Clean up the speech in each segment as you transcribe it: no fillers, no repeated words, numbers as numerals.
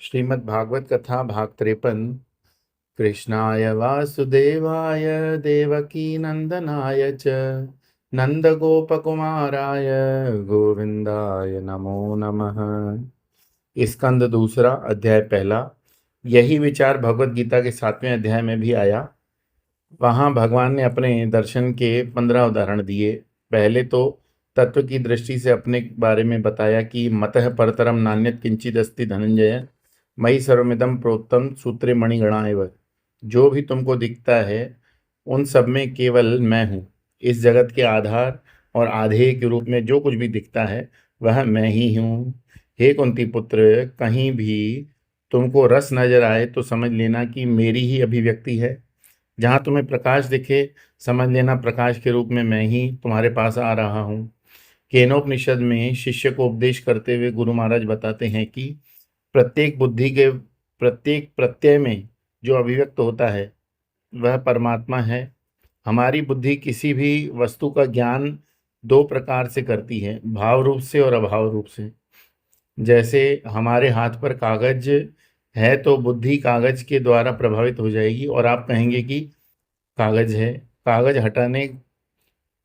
श्रीमद् भागवत कथा भाग 53। कृष्णाय वासुदेवाय देवकी नंदनाय च नंदगोपकुमाराय गोविंदाय नमो नमः। स्कंद दूसरा अध्याय पहला। यही विचार भगवत गीता के 7वें अध्याय में भी आया। वहाँ भगवान ने अपने दर्शन के 15 उदाहरण दिए। पहले तो तत्व की दृष्टि से अपने बारे में बताया कि मतः परतरम नान्यत किंचित अस्ति धनंजय मयि सर्वमिदं प्रोक्तम सूत्रे मणिगणा एव। जो भी तुमको दिखता है उन सब में केवल मैं हूँ। इस जगत के आधार और आधेय के रूप में जो कुछ भी दिखता है वह मैं ही हूँ। हे कुंती पुत्र, कहीं भी तुमको रस नजर आए तो समझ लेना कि मेरी ही अभिव्यक्ति है। जहाँ तुम्हें प्रकाश दिखे समझ लेना प्रकाश के रूप में मैं ही तुम्हारे पास आ रहा हूँ। केनोपनिषद में शिष्य को उपदेश करते हुए गुरु महाराज बताते हैं कि प्रत्येक बुद्धि के प्रत्येक प्रत्यय में जो अभिव्यक्त होता है वह परमात्मा है। हमारी बुद्धि किसी भी वस्तु का ज्ञान दो प्रकार से करती है, भाव रूप से और अभाव रूप से। जैसे हमारे हाथ पर कागज है तो बुद्धि कागज के द्वारा प्रभावित हो जाएगी और आप कहेंगे कि कागज है। कागज हटाने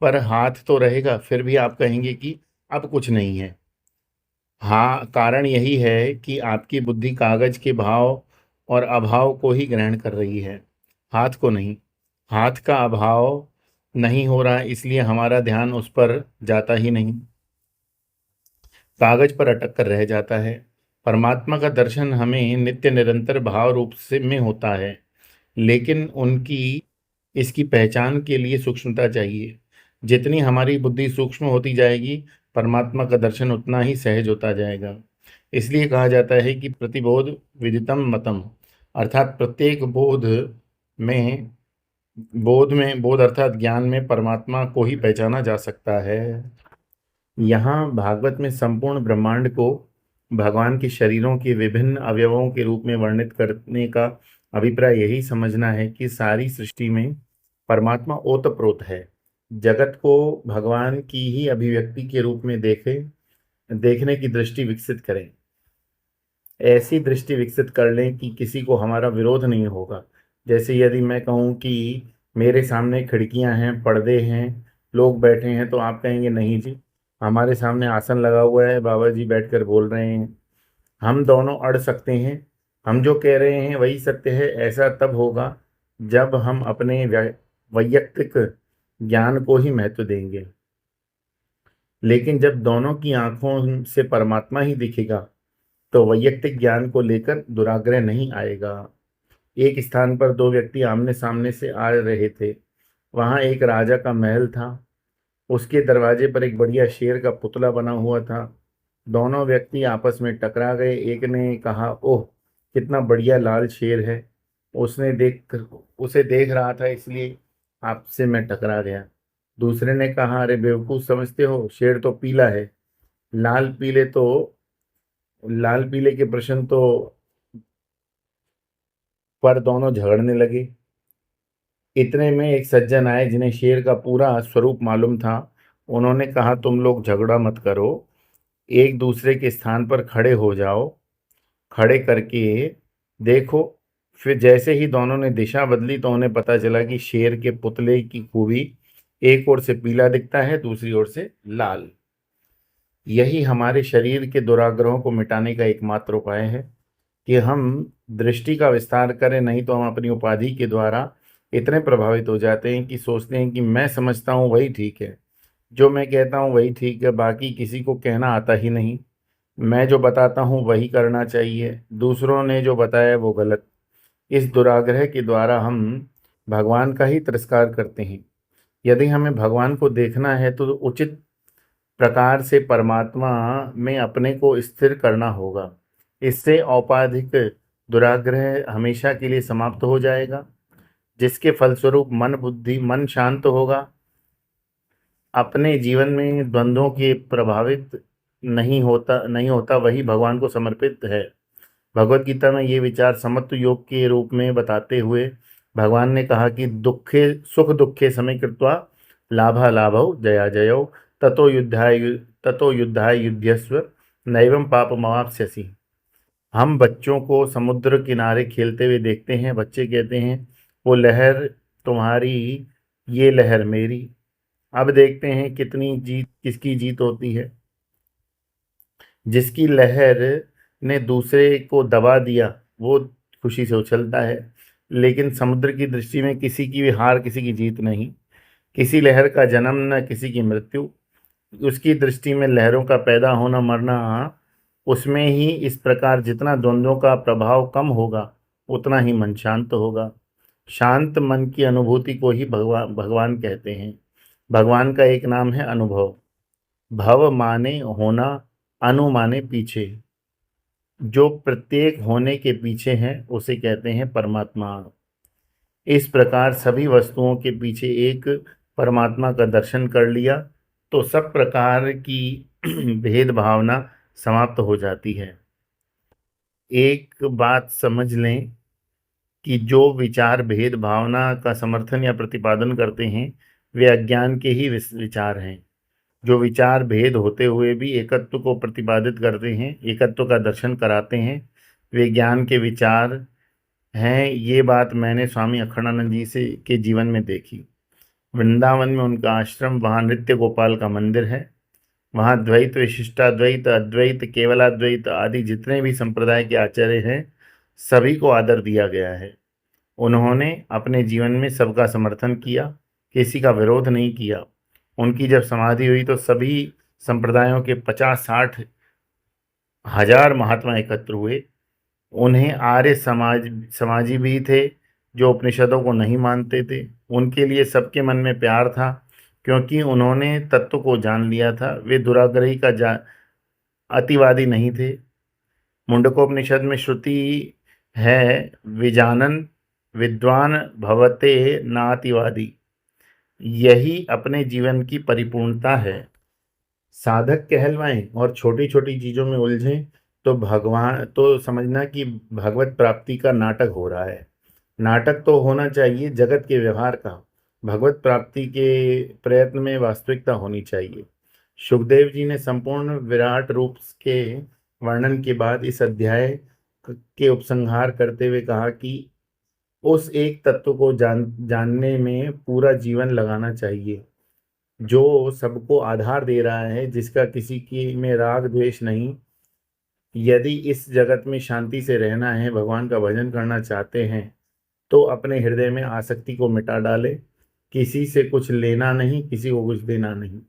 पर हाथ तो रहेगा, फिर भी आप कहेंगे कि अब कुछ नहीं है। हाँ, कारण यही है कि आपकी बुद्धि कागज के भाव और अभाव को ही ग्रहण कर रही है, हाथ को नहीं। हाथ का अभाव नहीं हो रहा, इसलिए हमारा ध्यान उस पर जाता ही नहीं, कागज पर अटक कर रह जाता है। परमात्मा का दर्शन हमें नित्य निरंतर भाव रूप से में होता है, लेकिन उनकी इसकी पहचान के लिए सूक्ष्मता चाहिए। जितनी हमारी बुद्धि सूक्ष्म होती जाएगी परमात्मा का दर्शन उतना ही सहज होता जाएगा। इसलिए कहा जाता है कि प्रतिबोध विदितम मतम, अर्थात प्रत्येक में बोध अर्थात ज्ञान में परमात्मा को ही पहचाना जा सकता है। यहाँ भागवत में संपूर्ण ब्रह्मांड को भगवान के शरीरों के विभिन्न अवयवों के रूप में वर्णित करने का अभिप्राय यही समझना है कि सारी सृष्टि में परमात्मा ओतप्रोत है। जगत को भगवान की ही अभिव्यक्ति के रूप में देखने की दृष्टि विकसित करें। ऐसी दृष्टि विकसित कर लें कि किसी को हमारा विरोध नहीं होगा। जैसे यदि मैं कहूँ कि मेरे सामने खिड़कियां हैं, पर्दे हैं, लोग बैठे हैं, तो आप कहेंगे नहीं जी, हमारे सामने आसन लगा हुआ है, बाबा जी बैठकर बोल रहे हैं। हम दोनों अड़ सकते हैं, हम जो कह रहे हैं वही सत्य है। ऐसा तब होगा जब हम अपने वैयक्तिक ज्ञान को ही महत्व देंगे। लेकिन जब दोनों की आंखों से परमात्मा ही दिखेगा तो वैयक्तिक ज्ञान को लेकर दुराग्रह नहीं आएगा। एक स्थान पर दो व्यक्ति आमने सामने से आ रहे थे। वहां एक राजा का महल था। उसके दरवाजे पर एक बढ़िया शेर का पुतला बना हुआ था। दोनों व्यक्ति आपस में टकरा गए। एक ने कहा, ओह कितना बढ़िया लाल शेर है, उसने देख उसे देख रहा था इसलिए आपसे मैं टकरा गया। दूसरे ने कहा, अरे बेवकूफ समझते हो, शेर तो पीला है। लाल पीले तो लाल पीले के प्रश्न तो पर दोनों झगड़ने लगे। इतने में एक सज्जन आए जिन्हें शेर का पूरा स्वरूप मालूम था। उन्होंने कहा, तुम लोग झगड़ा मत करो, एक दूसरे के स्थान पर खड़े हो जाओ, खड़े करके देखो। फिर जैसे ही दोनों ने दिशा बदली तो उन्हें पता चला कि शेर के पुतले की खूबी एक ओर से पीला दिखता है, दूसरी ओर से लाल। यही हमारे शरीर के दुराग्रहों को मिटाने का एकमात्र उपाय है कि हम दृष्टि का विस्तार करें। नहीं तो हम अपनी उपाधि के द्वारा इतने प्रभावित हो जाते हैं कि सोचते हैं कि मैं समझता हूँ वही ठीक है, जो मैं कहता हूँ वही ठीक है, बाकी किसी को कहना आता ही नहीं। मैं जो बताता हूँ वही करना चाहिए, दूसरों ने जो बताया वो गलत। इस दुराग्रह के द्वारा हम भगवान का ही तिरस्कार करते हैं। यदि हमें भगवान को देखना है तो उचित प्रकार से परमात्मा में अपने को स्थिर करना होगा। इससे औपाधिक दुराग्रह हमेशा के लिए समाप्त हो जाएगा, जिसके फलस्वरूप मन शांत होगा। अपने जीवन में द्वंद्वों के प्रभावित नहीं होता, वही भगवान को समर्पित है। भगवत गीता में ये विचार समत्व योग के रूप में बताते हुए भगवान ने कहा कि दुखे सुख दुखे समय कृत्वा लाभा लाभौ जया जयौ ततो युद्धाय युध्यस्व नैवं पापमवाप्स्यसि। हम बच्चों को समुद्र किनारे खेलते हुए देखते हैं। बच्चे कहते हैं वो लहर तुम्हारी, ये लहर मेरी। अब देखते हैं कितनी जीत, किसकी जीत होती है। जिसकी लहर ने दूसरे को दबा दिया वो खुशी से उछलता है। लेकिन समुद्र की दृष्टि में किसी की भी हार, किसी की जीत नहीं। किसी लहर का जन्म न किसी की मृत्यु। उसकी दृष्टि में लहरों का पैदा होना मरना, उसमें ही इस प्रकार जितना द्वंद्वों का प्रभाव कम होगा उतना ही मन शांत होगा। शांत मन की अनुभूति को ही भगवान भगवान कहते हैं। भगवान का एक नाम है अनुभव। भव माने होना, अनु माने पीछे। जो प्रत्येक होने के पीछे है उसे कहते हैं परमात्मा। इस प्रकार सभी वस्तुओं के पीछे एक परमात्मा का दर्शन कर लिया तो सब प्रकार की भेद भावना समाप्त हो जाती है। एक बात समझ लें कि जो विचार भेद भावना का समर्थन या प्रतिपादन करते हैं वे अज्ञान के ही विचार हैं। जो विचार भेद होते हुए भी एकत्व को प्रतिपादित करते हैं, एकत्व का दर्शन कराते हैं, वे ज्ञान के विचार हैं। ये बात मैंने स्वामी अखंडानंद जी से के जीवन में देखी। वृंदावन में उनका आश्रम, वहाँ नृत्य गोपाल का मंदिर है। वहाँ द्वैत, विशिष्टाद्वैत, अद्वैत, केवलाद्वैत आदि जितने भी संप्रदाय के आचार्य हैं सभी को आदर दिया गया है। उन्होंने अपने जीवन में सबका समर्थन किया, किसी का विरोध नहीं किया। उनकी जब समाधि हुई तो सभी संप्रदायों के 50-60 हजार महात्मा एकत्र हुए। उन्हें आर्य समाजी भी थे जो उपनिषदों को नहीं मानते थे। उनके लिए सबके मन में प्यार था क्योंकि उन्होंने तत्व को जान लिया था। वे दुराग्रही का अतिवादी नहीं थे। मुंडकोपनिषद में श्रुति है, विजानन विद्वान भवते नातिवादी। यही अपने जीवन की परिपूर्णता है। साधक कहलवाएं और छोटी छोटी चीजों में उलझें तो भगवान तो समझना कि भगवत प्राप्ति का नाटक हो रहा है। नाटक तो होना चाहिए जगत के व्यवहार का, भगवत प्राप्ति के प्रयत्न में वास्तविकता होनी चाहिए। सुखदेव जी ने संपूर्ण विराट रूप के वर्णन के बाद इस अध्याय के उपसंहार करते हुए कहा कि उस एक तत्व को जानने में पूरा जीवन लगाना चाहिए जो सबको आधार दे रहा है, जिसका किसी की में राग द्वेष नहीं। यदि इस जगत में शांति से रहना है, भगवान का भजन करना चाहते हैं तो अपने हृदय में आसक्ति को मिटा डाले। किसी से कुछ लेना नहीं, किसी को कुछ देना नहीं।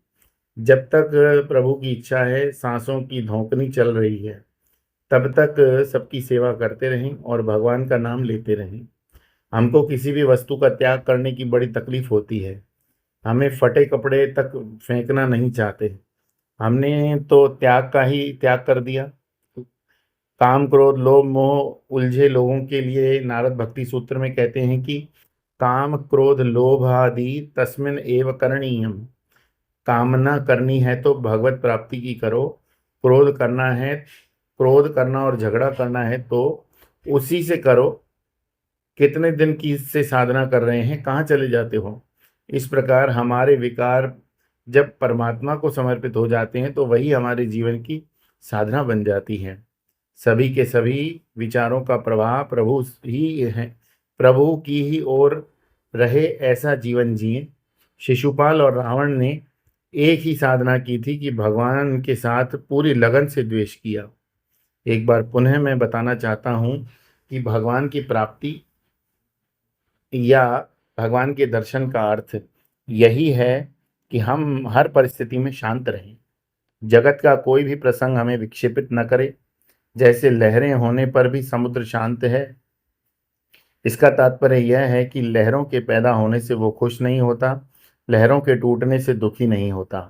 जब तक प्रभु की इच्छा है, सांसों की धौंकनी चल रही है, तब तक सबकी सेवा करते रहें और भगवान का नाम लेते रहें। हमको किसी भी वस्तु का त्याग करने की बड़ी तकलीफ होती है। हमें फटे कपड़े तक फेंकना नहीं चाहते। हमने तो त्याग का ही त्याग कर दिया। काम क्रोध लोभ मोह उलझे लोगों के लिए नारद भक्ति सूत्र में कहते हैं कि काम क्रोध लोभ आदि तस्मिन एव करणीयम। कामना करनी है तो भगवत प्राप्ति की करो। क्रोध करना है, क्रोध करना और झगड़ा करना है तो उसी से करो। कितने दिन की इससे साधना कर रहे हैं, कहाँ चले जाते हो। इस प्रकार हमारे विकार जब परमात्मा को समर्पित हो जाते हैं तो वही हमारे जीवन की साधना बन जाती है। सभी के सभी विचारों का प्रवाह प्रभु ही है, प्रभु की ही ओर रहे, ऐसा जीवन जिए। शिशुपाल और रावण ने एक ही साधना की थी कि भगवान के साथ पूरी लगन से द्वेष किया। एक बार पुनः मैं बताना चाहता हूँ कि भगवान की प्राप्ति या भगवान के दर्शन का अर्थ यही है कि हम हर परिस्थिति में शांत रहें। जगत का कोई भी प्रसंग हमें विक्षेपित न करे। जैसे लहरें होने पर भी समुद्र शांत है, इसका तात्पर्य यह है कि लहरों के पैदा होने से वो खुश नहीं होता, लहरों के टूटने से दुखी नहीं होता।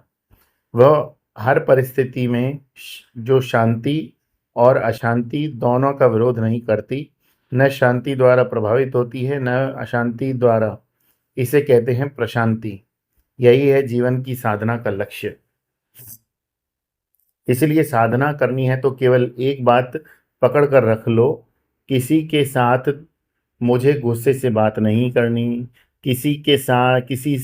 वह हर परिस्थिति में जो शांति और अशांति दोनों का विरोध नहीं करती, न शांति द्वारा प्रभावित होती है न अशांति द्वारा। इसे कहते हैं प्रशांति। यही है जीवन की साधना का लक्ष्य। इसलिए साधना करनी है तो केवल एक बात पकड़ कर रख लो, किसी के साथ मुझे गुस्से से बात नहीं करनी। किसी के साथ किसी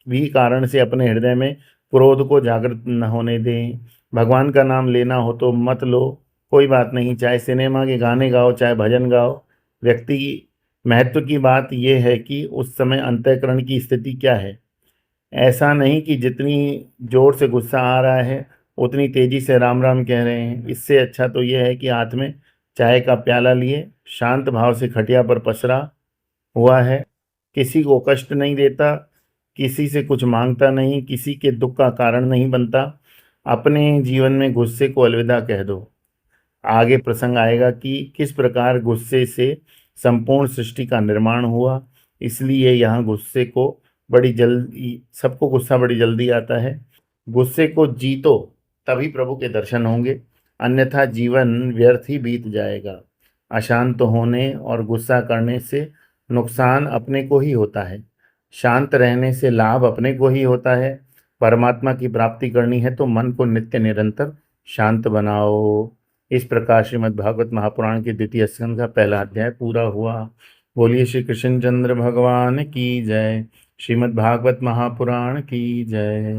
भी कारण से अपने हृदय में क्रोध को जागृत न होने दें। भगवान का नाम लेना हो तो मत लो, कोई बात नहीं, चाहे सिनेमा के गाने गाओ चाहे भजन गाओ, व्यक्ति महत्व की बात यह है कि उस समय अंतःकरण की स्थिति क्या है। ऐसा नहीं कि जितनी जोर से गुस्सा आ रहा है उतनी तेजी से राम राम कह रहे हैं। इससे अच्छा तो यह है कि हाथ में चाय का प्याला लिए शांत भाव से खटिया पर पसरा हुआ है, किसी को कष्ट नहीं देता, किसी से कुछ मांगता नहीं, किसी के दुख का कारण नहीं बनता, अपने जीवन में गुस्से को अलविदा कह दो। आगे प्रसंग आएगा कि किस प्रकार गुस्से से संपूर्ण सृष्टि का निर्माण हुआ। इसलिए यहाँ गुस्से को बड़ी जल्दी, सबको गुस्सा बड़ी जल्दी आता है। गुस्से को जीतो तभी प्रभु के दर्शन होंगे, अन्यथा जीवन व्यर्थ ही बीत जाएगा। अशांत होने और गुस्सा करने से नुकसान अपने को ही होता है, शांत रहने से लाभ अपने को ही होता है। परमात्मा की प्राप्ति करनी है तो मन को नित्य निरंतर शांत बनाओ। इस प्रकार श्रीमद् भागवत महापुराण के द्वितीय स्कंद का पहला अध्याय पूरा हुआ। बोलिए श्री कृष्णचंद्र भगवान की जय। श्रीमद् भागवत महापुराण की जय।